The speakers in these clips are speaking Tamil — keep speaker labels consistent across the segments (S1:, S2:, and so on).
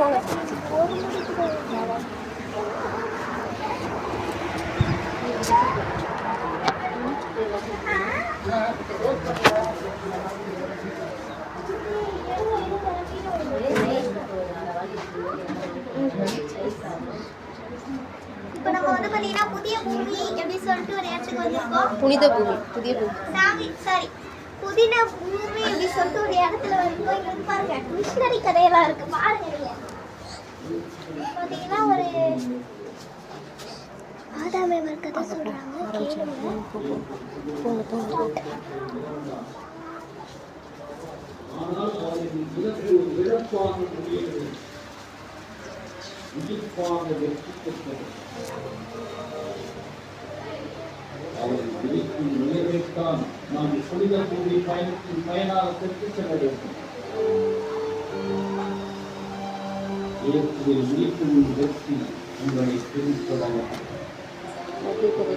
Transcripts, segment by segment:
S1: போங்க.
S2: இப்போ நம்ம வந்து பார்த்தீங்கன்னா புதிய பூமி எப்படி சொல்லிட்டு ஒரு இடத்துக்கு வந்திருக்கோம்.
S1: புனித பூமி, புதிய பூமி.
S2: புதின பூமி எப்படி சொல்லிட்டு ஒரு இடத்துல வந்திருக்கோம். இங்க வந்து பாருங்க மிஷினரி கதையெல்லாம் இருக்கு பாருங்க. நீங்க பார்த்தீங்கன்னா ஒரு ஆதாமேவர் கதை சொல்றாங்க கேளுங்க.
S1: போங்க போங்க.
S3: அவர்கள் விழிக்கும் நிலையைத்தான் நாம் புனித பூமி பயணத்தின் பயனாக பெற்றுச் செல்ல வேண்டும். இயற்கையில் விழிக்கும் வெற்றி உங்களை பிரித்தொடங்க.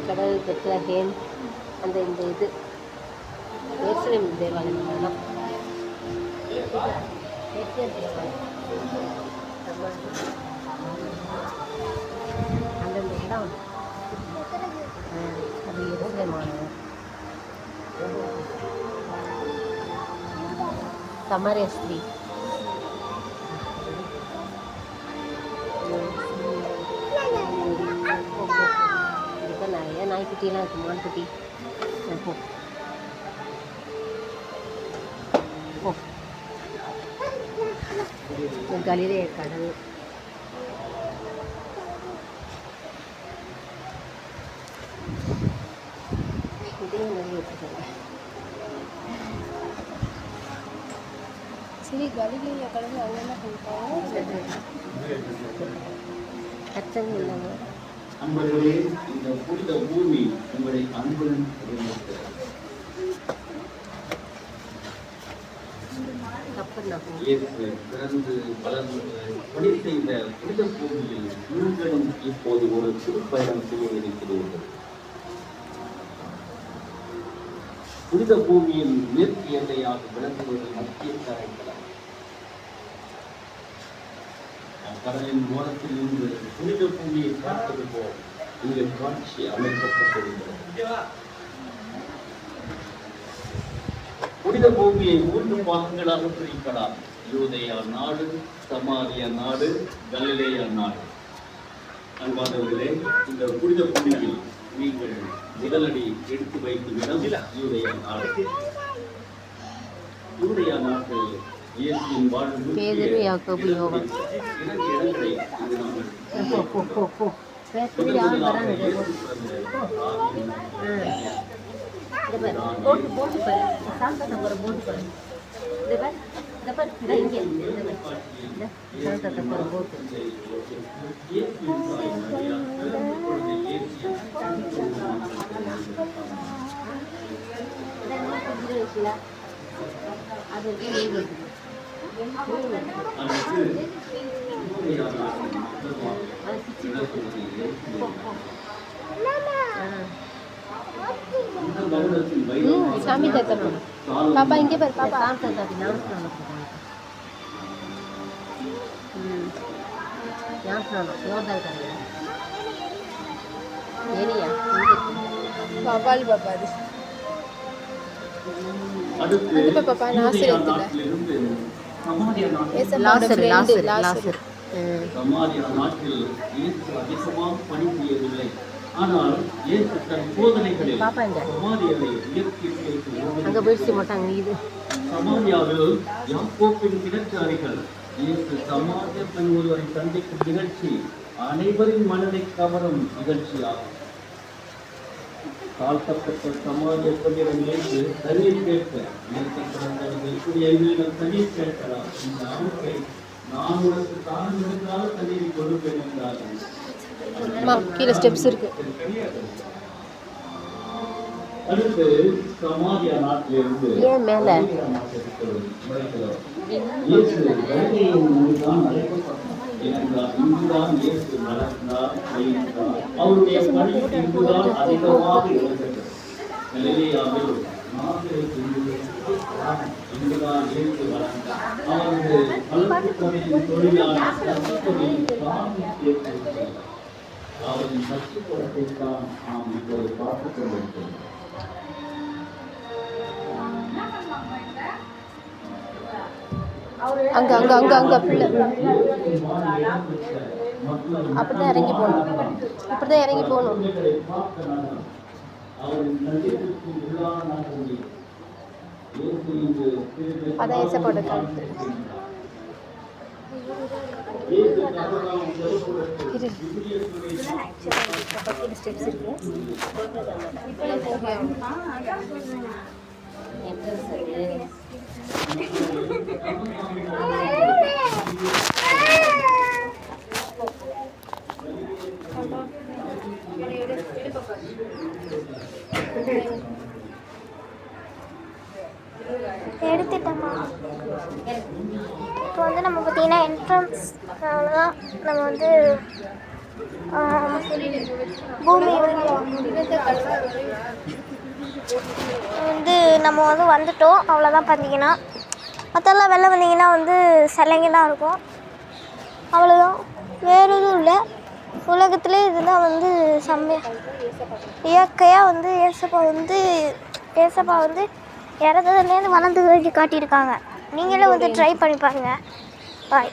S1: கடல் பெத்லஹேம் அந்த இந்த இது எருசலேம் தேவாலயம் வேணாம். அந்தந்த இடம் அது எருசலேம் சமாரியா ஸ்திரீ. நிறைய நாய்க்குட்டியெல்லாம் இருக்கு, மான்குட்டி. கலிலே கடல். இதே நிறைய வச்சுருக்காங்க. சரி, கலிலேயா கடல் அங்கே என்ன பண்ணிட்டாங்க? கச்சங்க இல்லைங்க.
S3: அன்பர்களே, இந்த புனித பூமி உங்களை அன்புடன் பிறந்து வளர்ந்து படித்த இந்த புனித பூமியில் நீங்களும் இப்போது ஒரு திருப்பயணம் செய்ய இருக்கிறீர்கள். புனித பூமியின் மேற்கு எல்லையாக விளங்குவது மத்திய தரைக்கடல். கடலின் ஓரத்தில் இருந்து புனித பூமியை பார்ப்பது போல் இங்கு காட்சி அமைக்கப்பட்டிருக்கிறது. புனித பூமியை 3 பாகங்களாக பிரிக்கலாம். யூதேயா நாடு, சமாரியா நாடு, கலிலேயா நாடு. அன்பானவர்களே, இந்த புனித பூமியில் நீங்கள் முதலடி எடுத்து வைக்கும் இடம் யூதேயா நாடு. யூதேயா நாட்டில் இயேசுவின் வாழ்வு
S1: பேதுரு, யாக்கோபு, யோவான்.
S3: 2 இடங்களை இங்கு நாங்கள்
S1: போட்டு போட்டு பாரு, சாந்தத்தை போகிற போட்டு பாரு. இதை பாரு, இதை பாரு, இதை இங்கே சாந்தத்தை போகிற போட்டு. அது சாமி தத்தணும். பாப்பா இங்கே பாரு, பாப்பா சாமி ஞாபகம் ஏரியா பாபாலி பாப்பா அது பாப்பா நாசர் லாசர் லாசர் லாசர்.
S3: சமாரியா நாட்டில் இயேசு அதிகமாக பணிபுரியவில்லை. ஆனால் இயேசு தன் போதனைகளில் சமாரியாவை
S1: அங்க போயிடுச்சு மாட்டாங்க. இது
S3: சமாரியாவில் யாக்கோபின் கிணற்றாரிகள் இயேசு சமாரிய பெண் ஒருவரை சந்திக்கும் நிகழ்ச்சி அனைவரின் மனதை கவரும் நிகழ்ச்சியாகும். தாழ்த்தப்பட்ட சமாரிய பெண்ணிடம் இயேசு தண்ணீர் கேட்க தண்ணீர் கேட்கலாம். இந்த அமைப்பை நான் உனக்கு தான் இருந்தால் தண்ணீரை கொடுப்பேன் என்றார்கள்.
S1: கீழே ஸ்டெப்ஸ் இருக்கு.
S3: அடுத்து சமாரியா நாட்டிலிருந்து
S1: ஏன் மேல
S3: அவருடைய பணி இங்குதான் அதிகமாக இருந்தது. கலிலேயாவில் இங்குதான் இயேசு வளர்ந்தார். அவரது கலப்புக்கொலையின் தொழிலாளர் கற்றுக்கொலையின் தானும் சேர்த்திருக்கிறார். அவரின் கற்றுக்கொலைத்தான் நாம் இப்போது பார்த்துக் கொண்டிருக்கிறோம்.
S1: அங்க அங்க அங்க அங்க பிள்ளை அப்படிதான் இறங்கி போகணும். இப்படிதான் இறங்கி போகணும். அதான் ஏசப்பாடு கழுத்து. ஸ்டெப்ஸ் இருக்கு.
S2: எடுத்துட்டோமா? இப்போ வந்து நம்ம பார்த்தீங்கன்னா என்ட்ரன்ஸ் அவ்வளோதான். நம்ம வந்து பூமி வந்து நம்ம வந்து வந்துட்டோம். அவ்வளோதான். பார்த்தீங்கன்னா மற்றெல்லாம் வெளில வந்தீங்கன்னா வந்து சிலைங்க தான் இருக்கும். அவ்வளோதான், வேறு எதுவும் இல்லை. உலகத்திலே இதுதான் வந்து இயற்கையாக வந்து ஏசப்பா வந்து இறந்ததுலேருந்து வளர்ந்து காட்டியிருக்காங்க. நீங்களே வந்து ட்ரை பண்ணி பாருங்கள். பாய்.